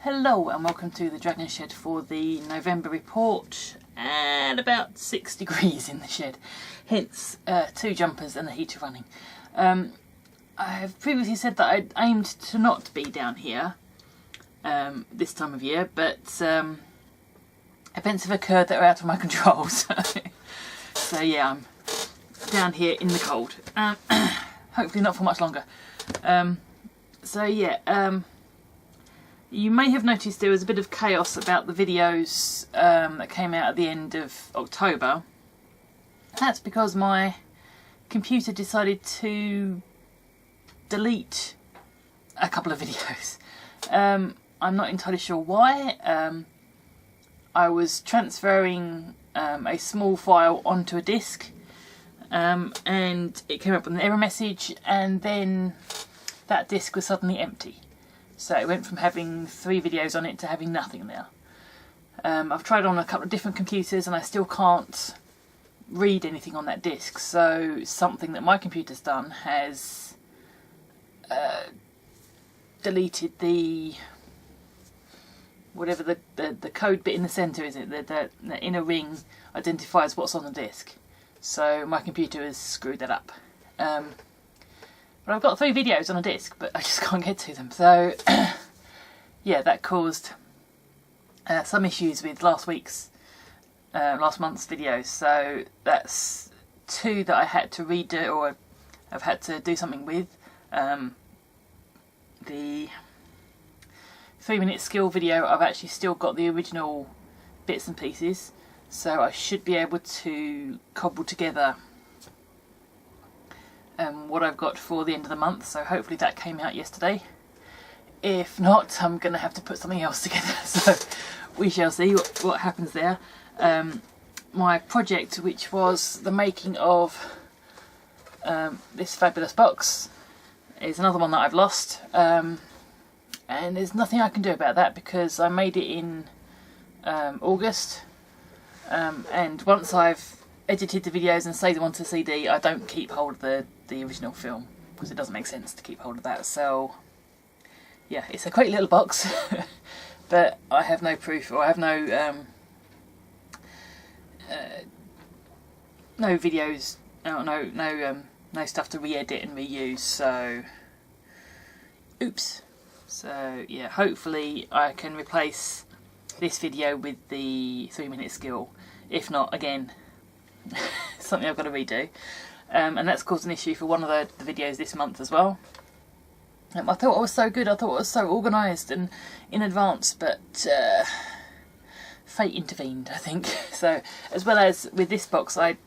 Hello and welcome to the Dragonshed for the November report, and about 6 degrees in the shed, hence 2 jumpers and the heater running. I have previously said that I'd aimed to not be down here this time of year, but events have occurred that are out of my control, so yeah, I'm down here in the cold, hopefully not for much longer. You may have noticed there was a bit of chaos about the videos that came out at the end of October. That's because my computer decided to delete a couple of videos. I'm not entirely sure why. I was transferring a small file onto a disk and it came up with an error message, and then that disk was suddenly empty. So it went from having 3 videos on it to having nothing there. I've tried on a couple of different computers and I still can't read anything on that disk. So something that my computer's done has deleted the whatever the code bit in the centre is. The inner ring identifies what's on the disk. So my computer has screwed that up. But I've got 3 videos on a disc, but I just can't get to them. So, yeah, that caused some issues with last month's videos. So that's 2 that I had to redo, or I've had to do something with. The 3-minute skill video, I've actually still got the original bits and pieces, so I should be able to cobble together what I've got for the end of the month, so hopefully that came out yesterday. If not, I'm going to have to put something else together, so we shall see what happens there. My project, which was the making of this fabulous box, is another one that I've lost, and there's nothing I can do about that because I made it in August, and once I've edited the videos and saved them onto CD, I don't keep hold of the original film because it doesn't make sense to keep hold of that. So yeah, it's a great little box but I have no proof, or I have no videos, no stuff to re-edit and reuse, so oops. So yeah, hopefully I can replace this video with the 3-minute skill. If not, again, something I've got to redo, and that's caused an issue for one of the videos this month as well. I thought it was so good, I thought it was so organised and in advance, but fate intervened, I think. So, as well as with this box, I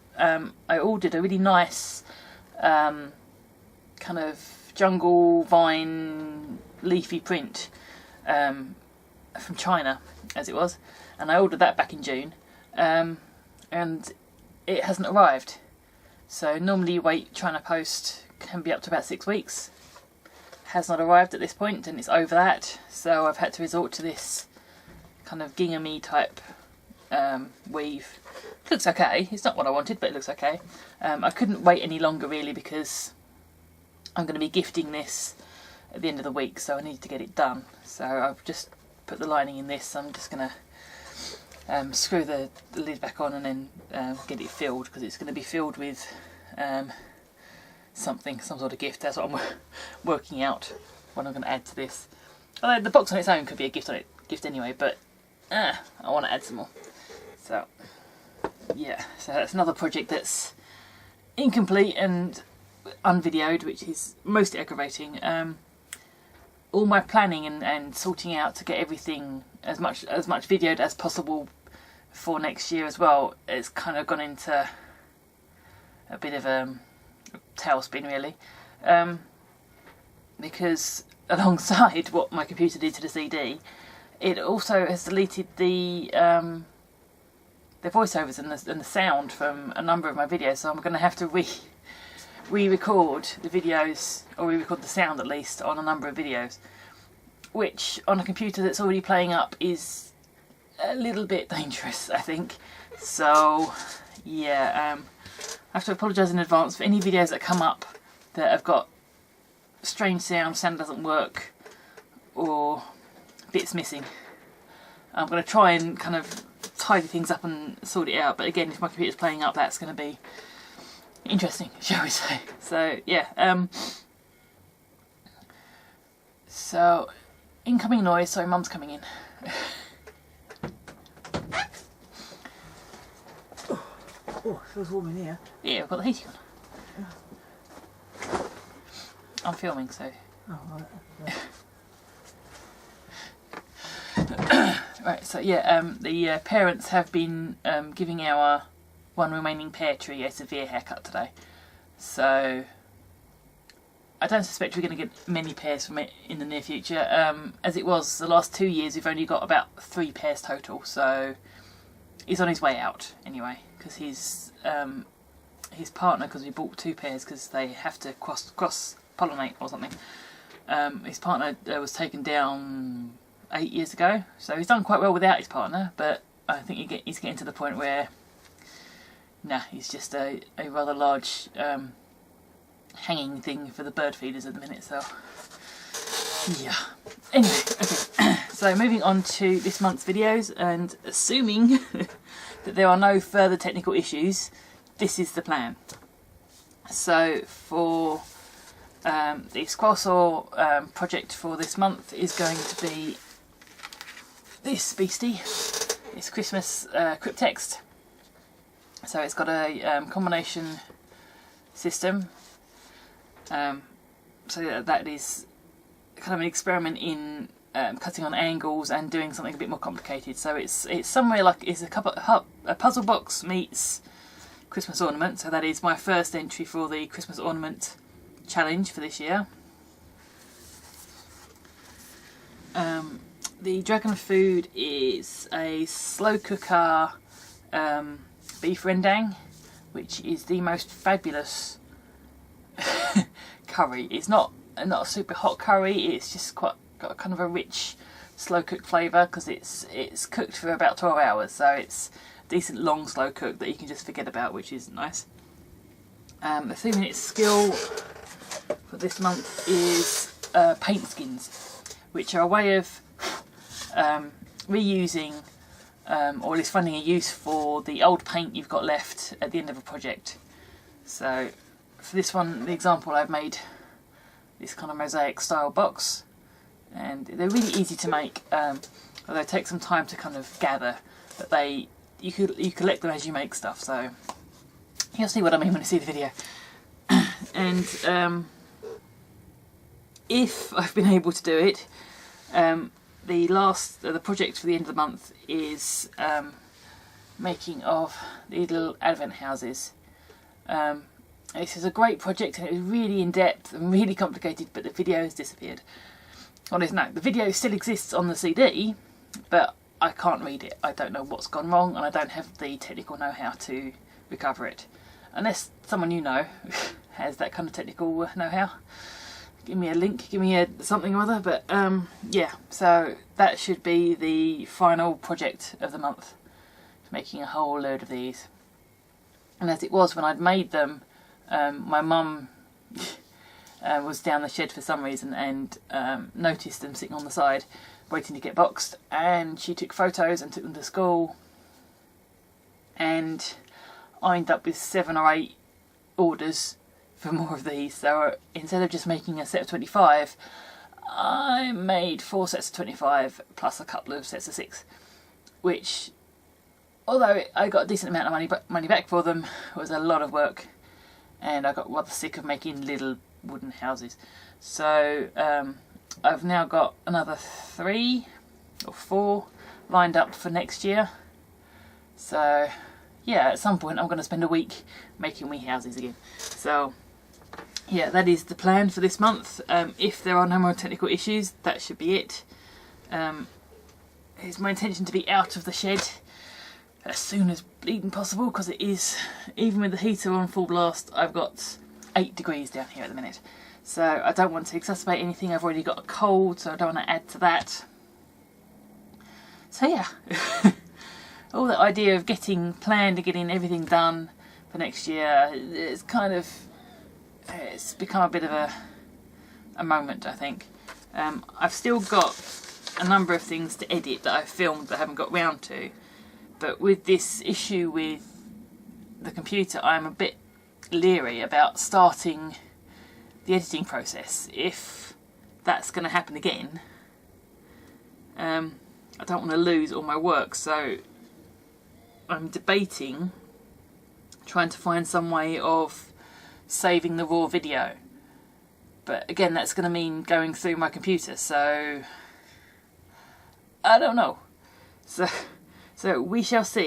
ordered a really nice kind of jungle vine leafy print from China, as it was, and I ordered that back in June, and it hasn't arrived. So normally you wait, China post can be up to about 6 weeks. Has not arrived at this point, and it's over that, so I've had to resort to this kind of gingham-y type weave. It looks okay, it's not what I wanted, but it looks okay. I couldn't wait any longer really because I'm going to be gifting this at the end of the week, so I need to get it done. So I've just put the lining in this. I'm just going to screw the lid back on and then get it filled, because it's going to be filled with some sort of gift. That's what I'm working out what I'm going to add to this. Although the box on its own could be a gift anyway, but I want to add some more. So yeah, so that's another project that's incomplete and unvideoed, which is most aggravating. All my planning and sorting out to get everything as much videoed as possible for next year as well, it's kind of gone into a bit of a tailspin really, because alongside what my computer did to the CD, it also has deleted the voiceovers and the sound from a number of my videos, so I'm going to have to re-record the videos, or re-record the sound at least, on a number of videos, which on a computer that's already playing up is a little bit dangerous, I think. So yeah, I have to apologise in advance for any videos that come up that have got strange sound doesn't work, or bits missing. I'm going to try and kind of tidy things up and sort it out, but again, if my computer's playing up, that's going to be interesting, shall we say. So yeah, so incoming noise. Sorry, Mum's coming in. Oh, it feels warm in here. Yeah, I've got the heating on. I'm filming, so. Oh, right. Right, so yeah, the parents have been giving our one remaining pear tree a severe haircut today. So I don't suspect we're going to get many pears from it in the near future. As it was, the last 2 years we've only got about 3 pears total, so he's on his way out anyway, because his partner, because we bought 2 pears because they have to cross pollinate or something. His partner was taken down 8 years ago, so he's done quite well without his partner, but I think he's getting to the point where he's just a rather large hanging thing for the bird feeders at the minute. So yeah, anyway, okay. So moving on to this month's videos, and assuming that there are no further technical issues, this is the plan. So for the squirrel saw project for this month is going to be this beastie, this Christmas cryptext. So it's got a combination system. So that is kind of an experiment in cutting on angles and doing something a bit more complicated. So it's somewhere like it's a puzzle box meets Christmas ornament. So that is my first entry for the Christmas ornament challenge for this year. The dragon food is a slow cooker beef rendang, which is the most fabulous curry. It's not a super hot curry. It's just got kind of a rich slow cooked flavour because it's cooked for about 12 hours. So it's a decent long slow cook that you can just forget about, which is nice. The 3-minute skill for this month is paint skins, which are a way of reusing or at least finding a use for the old paint you've got left at the end of a project. So for this one, the example, I've made this kind of mosaic style box, and they're really easy to make, although they take some time to kind of gather, but you collect them as you make stuff, so you'll see what I mean when you see the video. And if I've been able to do it, the project for the end of the month is making of these little advent houses. This is a great project, and it was really in depth and really complicated, but the video has disappeared. Well, no, the video still exists on the CD, but I can't read it. I don't know what's gone wrong, and I don't have the technical know-how to recover it. Unless someone you know has that kind of technical know-how. Give me a link, give me something or other, but yeah, so that should be the final project of the month, making a whole load of these. And as it was when I'd made them, my mum was down the shed for some reason and noticed them sitting on the side waiting to get boxed, and she took photos and took them to school, and I ended up with 7 or 8 orders for more of these. So instead of just making a set of 25, I made 4 sets of 25 plus a couple of sets of 6, which, although I got a decent amount of money back for them, was a lot of work, and I got rather sick of making little wooden houses. So I've now got another 3 or 4 lined up for next year. So yeah, at some point I'm going to spend a week making wee houses again. So yeah, that is the plan for this month. If there are no more technical issues, that should be it. It's my intention to be out of the shed as soon as bleeding possible, because it is, even with the heater on full blast, I've got 8 degrees down here at the minute. So I don't want to exacerbate anything. I've already got a cold, so I don't want to add to that. So yeah, all that idea of getting planned and getting everything done for next year is kind of, it's become a bit of a moment, I think. I've still got a number of things to edit that I've filmed that I haven't got round to. But with this issue with the computer, I'm a bit leery about starting the editing process. If that's going to happen again, I don't want to lose all my work, so I'm debating trying to find some way of saving the raw video. But again, that's going to mean going through my computer, so I don't know. So we shall see.